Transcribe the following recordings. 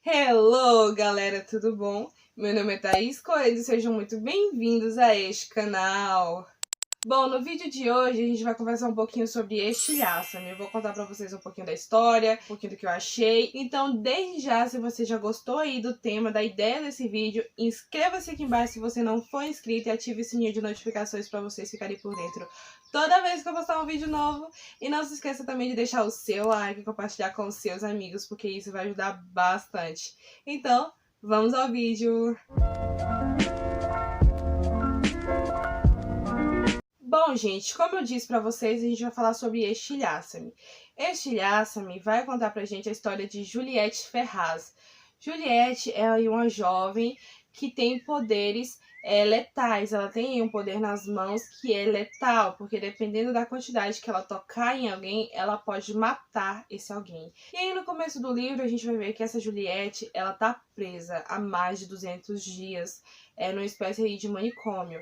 Hello, galera, tudo bom? Meu nome é Thaís Coelho e sejam muito bem-vindos a este canal. Bom, no vídeo de hoje a gente vai conversar um pouquinho sobre estilhaço-me. Eu vou contar pra vocês um pouquinho da história, um pouquinho do que eu achei. Então, desde já, se você já gostou aí do tema, da ideia desse vídeo, inscreva-se aqui embaixo se você não for inscrito e ative o sininho de notificações pra vocês ficarem por dentro toda vez que eu postar um vídeo novo. E não se esqueça também de deixar o seu like e compartilhar com os seus amigos, porque isso vai ajudar bastante. Então, vamos ao vídeo! Bom, gente, como eu disse pra vocês, a gente vai falar sobre Estilhaça-me. Estilhaça-me vai contar pra gente a história de Juliette Ferraz. Juliette é uma jovem que tem poderes letais. Ela tem um poder nas mãos que é letal, porque dependendo da quantidade que ela tocar em alguém, ela pode matar esse alguém. E aí no começo do livro a gente vai ver que essa Juliette, ela tá presa há mais de 200 dias, numa espécie aí de manicômio.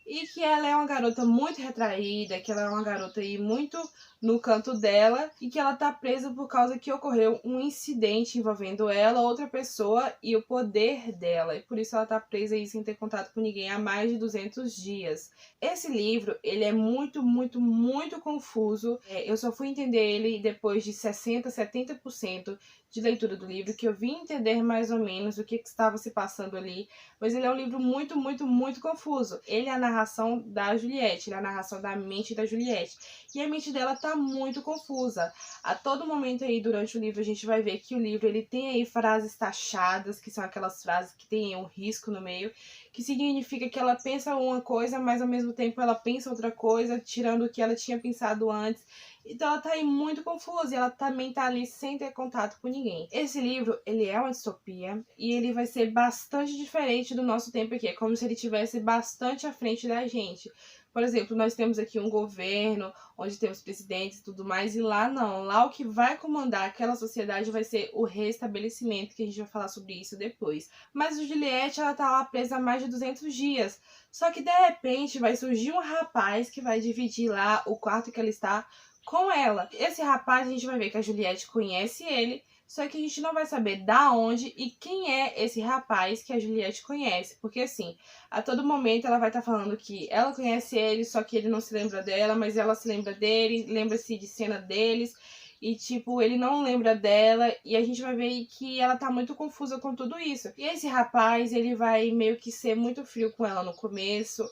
E que ela é uma garota muito retraída, que ela é uma garota aí muito no canto dela e que ela tá presa por causa que ocorreu um incidente envolvendo ela, outra pessoa e o poder dela. E por isso ela tá presa aí sem ter contato com ninguém há mais de 200 dias. Esse livro, ele é muito, muito, muito confuso. Eu só fui entender ele depois de 60, 70% de leitura do livro, que eu vim entender mais ou menos o que estava se passando ali. Mas ele é um livro muito, muito, muito confuso. Ele é a narração da Juliette, ele é a narração da mente da Juliette. E a mente dela tá muito confusa. A todo momento aí, durante o livro, a gente vai ver que o livro ele tem aí frases taxadas, que são aquelas frases que tem um risco no meio, que significa que ela pensa uma coisa, mas ao mesmo tempo ela pensa outra coisa, tirando o que ela tinha pensado antes. Então ela tá aí muito confusa e ela também tá ali sem ter contato com ninguém. Esse livro, ele é uma distopia e ele vai ser bastante diferente do nosso tempo aqui. É como se ele estivesse bastante à frente da gente. Por exemplo, nós temos aqui um governo, onde temos presidentes e tudo mais, e lá não. Lá o que vai comandar aquela sociedade vai ser o restabelecimento, que a gente vai falar sobre isso depois. Mas a Juliette, ela tá lá presa há mais de 200 dias. Só que de repente vai surgir um rapaz que vai dividir lá o quarto que ela está com ela. Esse rapaz, a gente vai ver que a Juliette conhece ele, só que a gente não vai saber da onde e quem é esse rapaz que a Juliette conhece. Porque assim, a todo momento ela vai estar falando que ela conhece ele, só que ele não se lembra dela, mas ela se lembra dele, lembra-se de cena deles. E tipo, ele não lembra dela. E a gente vai ver que ela tá muito confusa com tudo isso. E esse rapaz, ele vai meio que ser muito frio com ela no começo,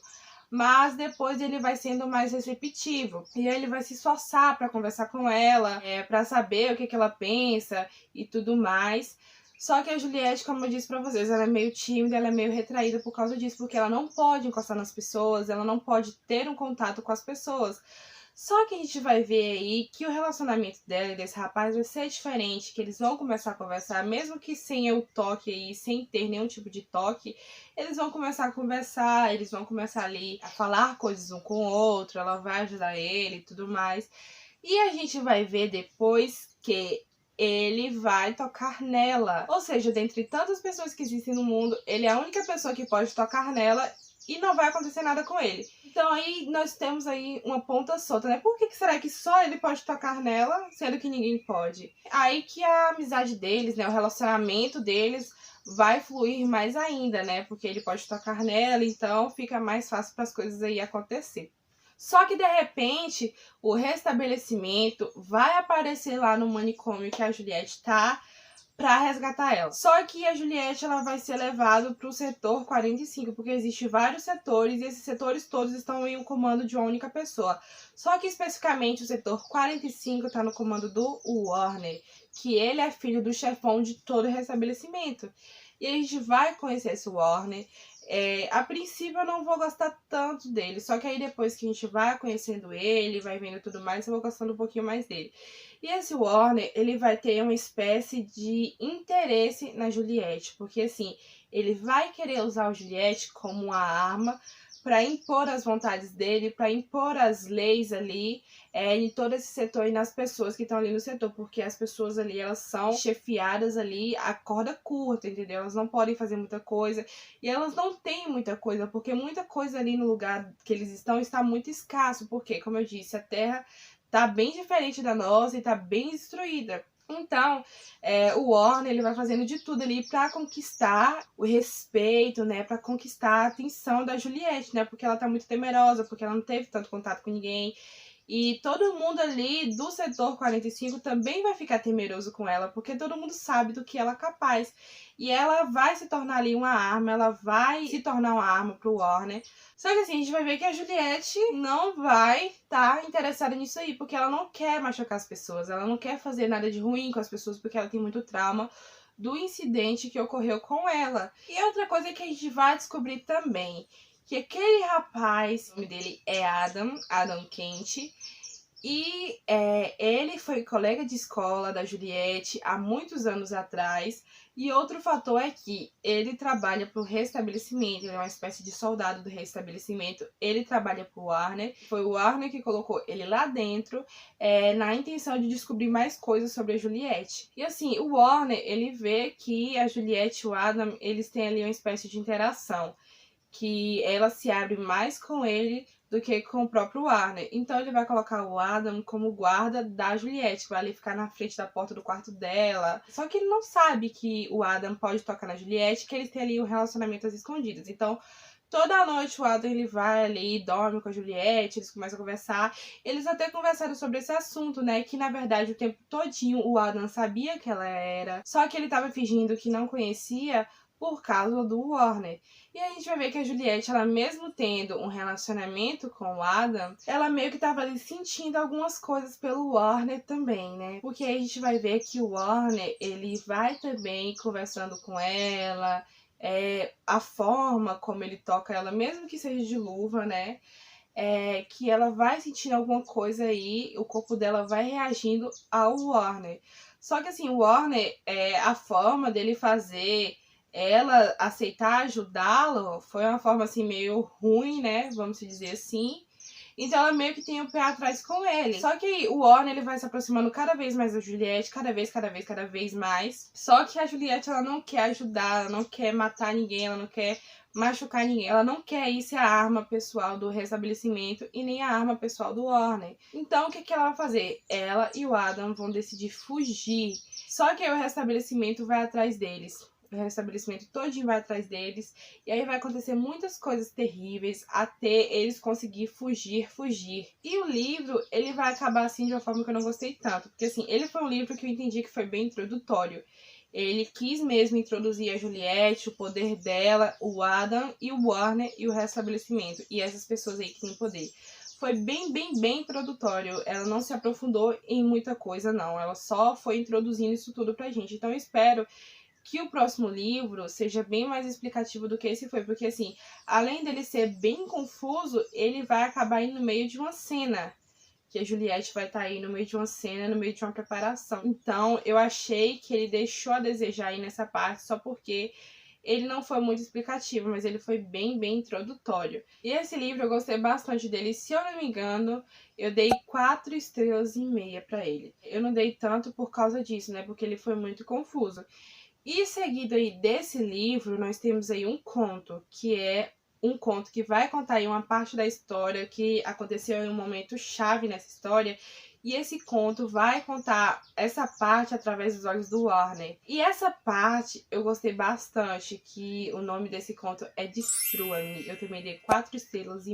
mas depois ele vai sendo mais receptivo. E aí ele vai se esforçar para conversar com ela, para saber o que ela pensa e tudo mais. Só que a Juliette, como eu disse pra vocês, ela é meio tímida, ela é meio retraída por causa disso, porque ela não pode encostar nas pessoas, ela não pode ter um contato com as pessoas. Só que a gente vai ver aí que o relacionamento dela e desse rapaz vai ser diferente, que eles vão começar a conversar, mesmo que sem o toque aí, sem ter nenhum tipo de toque, eles vão começar a conversar, eles vão começar ali a falar coisas um com o outro, ela vai ajudar ele e tudo mais. E a gente vai ver depois que ele vai tocar nela. Ou seja, dentre tantas pessoas que existem no mundo, ele é a única pessoa que pode tocar nela e não vai acontecer nada com ele. Então aí nós temos aí uma ponta solta, né? Por que será que só ele pode tocar nela, sendo que ninguém pode? Aí que a amizade deles, né, o relacionamento deles vai fluir mais ainda, né? Porque ele pode tocar nela, então fica mais fácil para as coisas aí acontecer. Só que de repente o restabelecimento vai aparecer lá no manicômio que a Juliette tá, para resgatar ela. Só que a Juliette ela vai ser levada para o setor 45, porque existem vários setores e esses setores todos estão em um comando de uma única pessoa. Só que especificamente o setor 45 está no comando do Warner, que ele é filho do chefão de todo o restabelecimento. E a gente vai conhecer esse Warner. A princípio eu não vou gostar tanto dele, só que aí depois que a gente vai conhecendo ele, vai vendo tudo mais, eu vou gostando um pouquinho mais dele. E esse Warner, ele vai ter uma espécie de interesse na Juliette, porque assim, ele vai querer usar a Juliette como uma arma para impor as vontades dele, para impor as leis ali em todo esse setor e nas pessoas que estão ali no setor, porque as pessoas ali, elas são chefiadas ali a corda curta, entendeu? Elas não podem fazer muita coisa e elas não têm muita coisa, porque muita coisa ali no lugar que eles estão está muito escasso, porque, como eu disse, a terra tá bem diferente da nossa e tá bem destruída. Então, o Warner, ele vai fazendo de tudo ali pra conquistar o respeito, né? Pra conquistar a atenção da Juliette, né? Porque ela tá muito temerosa, porque ela não teve tanto contato com ninguém. E todo mundo ali do setor 45 também vai ficar temeroso com ela, porque todo mundo sabe do que ela é capaz. E ela vai se tornar ali uma arma, ela vai se tornar uma arma pro Warner. Só que assim, a gente vai ver que a Juliette não vai estar interessada nisso aí, porque ela não quer machucar as pessoas, ela não quer fazer nada de ruim com as pessoas, porque ela tem muito trauma do incidente que ocorreu com ela. E outra coisa que a gente vai descobrir também, que aquele rapaz, o nome dele é Adam Kent, e ele foi colega de escola da Juliette há muitos anos atrás. E outro fator é que ele trabalha para o restabelecimento, ele é uma espécie de soldado do restabelecimento. Ele trabalha para o Warner, foi o Warner que colocou ele lá dentro, na intenção de descobrir mais coisas sobre a Juliette. E assim, o Warner, ele vê que a Juliette e o Adam, eles têm ali uma espécie de interação, que ela se abre mais com ele do que com o próprio Warner. Então ele vai colocar o Adam como guarda da Juliette, vai ali ficar na frente da porta do quarto dela. Só que ele não sabe que o Adam pode tocar na Juliette, que eles têm ali um relacionamento às escondidas. Então, toda noite o Adam ele vai ali, dorme com a Juliette, eles começam a conversar. Eles até conversaram sobre esse assunto, né? Que na verdade o tempo todinho o Adam sabia que ela era, só que ele tava fingindo que não conhecia por causa do Warner. E a gente vai ver que a Juliette, ela mesmo tendo um relacionamento com o Adam, ela meio que tava ali sentindo algumas coisas pelo Warner também, né? Porque aí a gente vai ver que o Warner, ele vai também conversando com ela, a forma como ele toca ela, mesmo que seja de luva, né? Que ela vai sentindo alguma coisa aí, o corpo dela vai reagindo ao Warner. Só que assim, o Warner, a forma dele fazer ela aceitar ajudá-lo foi uma forma assim meio ruim, né? Vamos dizer assim. Então ela meio que tem o pé atrás com ele. Só que o Warner, ele vai se aproximando cada vez mais da Juliette, cada vez mais. Só que a Juliette, ela não quer ajudar, ela não quer matar ninguém, ela não quer machucar ninguém. Ela não quer ir ser a arma pessoal do restabelecimento e nem a arma pessoal do Warner. Então o que ela vai fazer? Ela e o Adam vão decidir fugir. Só que aí o restabelecimento vai atrás deles. O restabelecimento todinho vai atrás deles. E aí vai acontecer muitas coisas terríveis até eles conseguir fugir. E o livro, ele vai acabar assim de uma forma que eu não gostei tanto. Porque assim, ele foi um livro que eu entendi que foi bem introdutório. Ele quis mesmo introduzir a Juliette, o poder dela, o Adam e o Warner e o restabelecimento. E essas pessoas aí que têm poder. Foi bem introdutório. Ela não se aprofundou em muita coisa, não. Ela só foi introduzindo isso tudo pra gente. Então eu espero que o próximo livro seja bem mais explicativo do que esse foi. Porque, assim, além dele ser bem confuso, ele vai acabar indo no meio de uma cena. Que a Juliette vai estar aí no meio de uma cena, no meio de uma preparação. Então, eu achei que ele deixou a desejar aí nessa parte, só porque ele não foi muito explicativo, mas ele foi bem introdutório. E esse livro eu gostei bastante dele. Se eu não me engano, eu dei 4,5 estrelas pra ele. Eu não dei tanto por causa disso, né? Porque ele foi muito confuso. E seguido aí desse livro, nós temos aí um conto, que é um conto que vai contar aí uma parte da história que aconteceu em um momento chave nessa história. E esse conto vai contar essa parte através dos olhos do Warner. E essa parte eu gostei bastante, que o nome desse conto é Destrua-me. Eu também dei 4,5 estrelas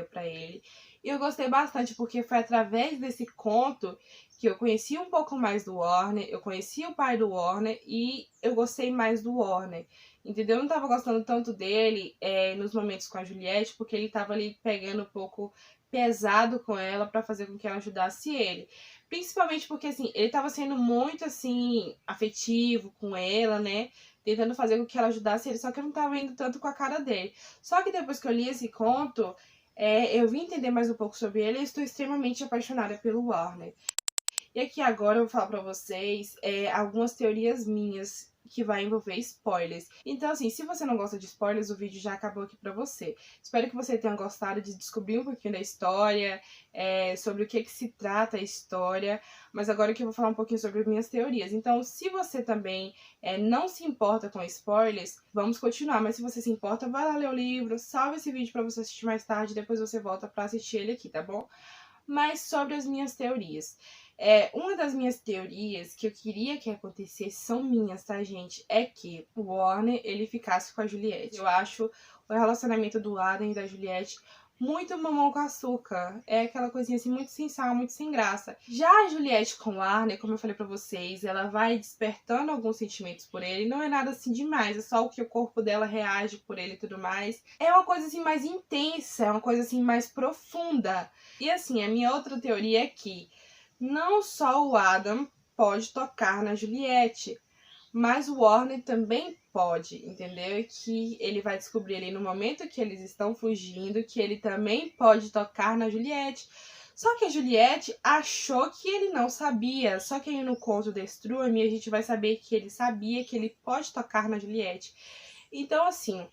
pra ele. E eu gostei bastante porque foi através desse conto que eu conheci um pouco mais do Warner, eu conheci o pai do Warner e eu gostei mais do Warner. Entendeu? Eu não tava gostando tanto dele nos momentos com a Juliette, porque ele tava ali pegando um pouco pesado com ela pra fazer com que ela ajudasse ele. Principalmente porque, assim, ele tava sendo muito, assim, afetivo com ela, né? Tentando fazer com que ela ajudasse ele, só que eu não tava indo tanto com a cara dele. Só que depois que eu li esse conto, eu vim entender mais um pouco sobre ele e estou extremamente apaixonada pelo Warner. E aqui agora eu vou falar pra vocês algumas teorias minhas que vai envolver spoilers. Então, assim, se você não gosta de spoilers, o vídeo já acabou aqui pra você. Espero que você tenha gostado de descobrir um pouquinho da história, sobre o que se trata a história. Mas agora que eu vou falar um pouquinho sobre as minhas teorias. Então, se você também não se importa com spoilers, vamos continuar. Mas se você se importa, vai lá ler o livro, salve esse vídeo pra você assistir mais tarde, depois você volta pra assistir ele aqui, tá bom? Mas sobre as minhas teorias. Uma das minhas teorias que eu queria que acontecesse, são minhas, tá, gente? É que o Warner, ele ficasse com a Juliette. Eu acho o relacionamento do Adam e da Juliette muito mamão com açúcar. É aquela coisinha assim, muito sem sal, muito sem graça. Já a Juliette com o Warner, como eu falei pra vocês, ela vai despertando alguns sentimentos por ele. Não é nada assim demais, é só o que o corpo dela reage por ele e tudo mais. É uma coisa assim mais intensa, é uma coisa assim mais profunda. E assim, a minha outra teoria é que não só o Adam pode tocar na Juliette, mas o Warner também pode, entendeu? E que ele vai descobrir ali no momento que eles estão fugindo que ele também pode tocar na Juliette. Só que a Juliette achou que ele não sabia. Só que aí no conto Destrua-me a gente vai saber que ele sabia que ele pode tocar na Juliette. Então, assim,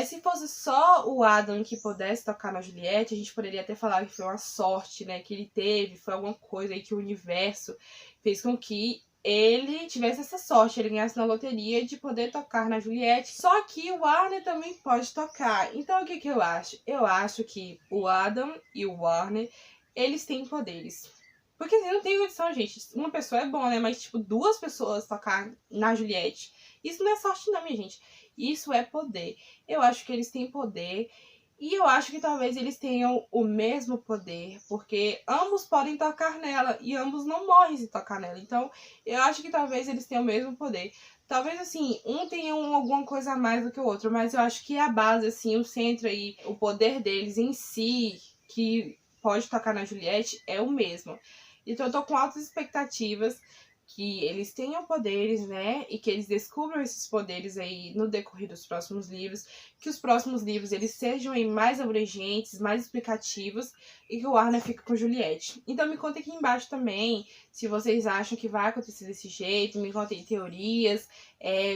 se fosse só o Adam que pudesse tocar na Juliette, a gente poderia até falar que foi uma sorte, né, que ele teve, foi alguma coisa aí que o universo fez com que ele tivesse essa sorte, ele ganhasse na loteria de poder tocar na Juliette. Só que o Warner também pode tocar. Então, o que eu acho? Eu acho que o Adam e o Warner, eles têm poderes. Porque assim, não tem condição, gente. Uma pessoa é bom, né? Mas, tipo, duas pessoas tocar na Juliette. Isso não é sorte não, minha gente. Isso é poder. Eu acho que eles têm poder. E eu acho que talvez eles tenham o mesmo poder. Porque ambos podem tocar nela. E ambos não morrem se tocar nela. Então, eu acho que talvez eles tenham o mesmo poder. Talvez, assim, um tenha alguma coisa a mais do que o outro. Mas eu acho que a base, assim, o centro aí, o poder deles em si, que pode tocar na Juliette, é o mesmo. Então eu tô com altas expectativas que eles tenham poderes, né? E que eles descubram esses poderes aí no decorrer dos próximos livros. Que os próximos livros eles sejam aí mais abrangentes, mais explicativos. E que o Warner fique com Juliette. Então me contem aqui embaixo também se vocês acham que vai acontecer desse jeito. Me contem teorias.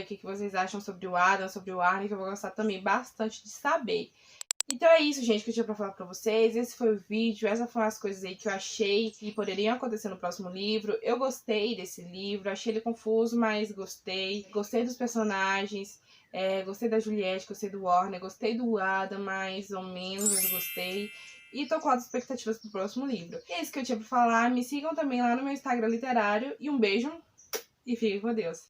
O que vocês acham sobre o Adam, sobre o Warner. Que eu vou gostar também bastante de saber. Então é isso, gente, que eu tinha pra falar pra vocês. Esse foi o vídeo, essas foram as coisas aí que eu achei que poderiam acontecer no próximo livro. Eu gostei desse livro, achei ele confuso, mas gostei. Gostei dos personagens, gostei da Juliette, gostei do Warner, gostei do Adam, mais ou menos, mas gostei. E tô com altas expectativas pro próximo livro. É isso que eu tinha pra falar. Me sigam também lá no meu Instagram literário. E um beijo e fiquem com Deus.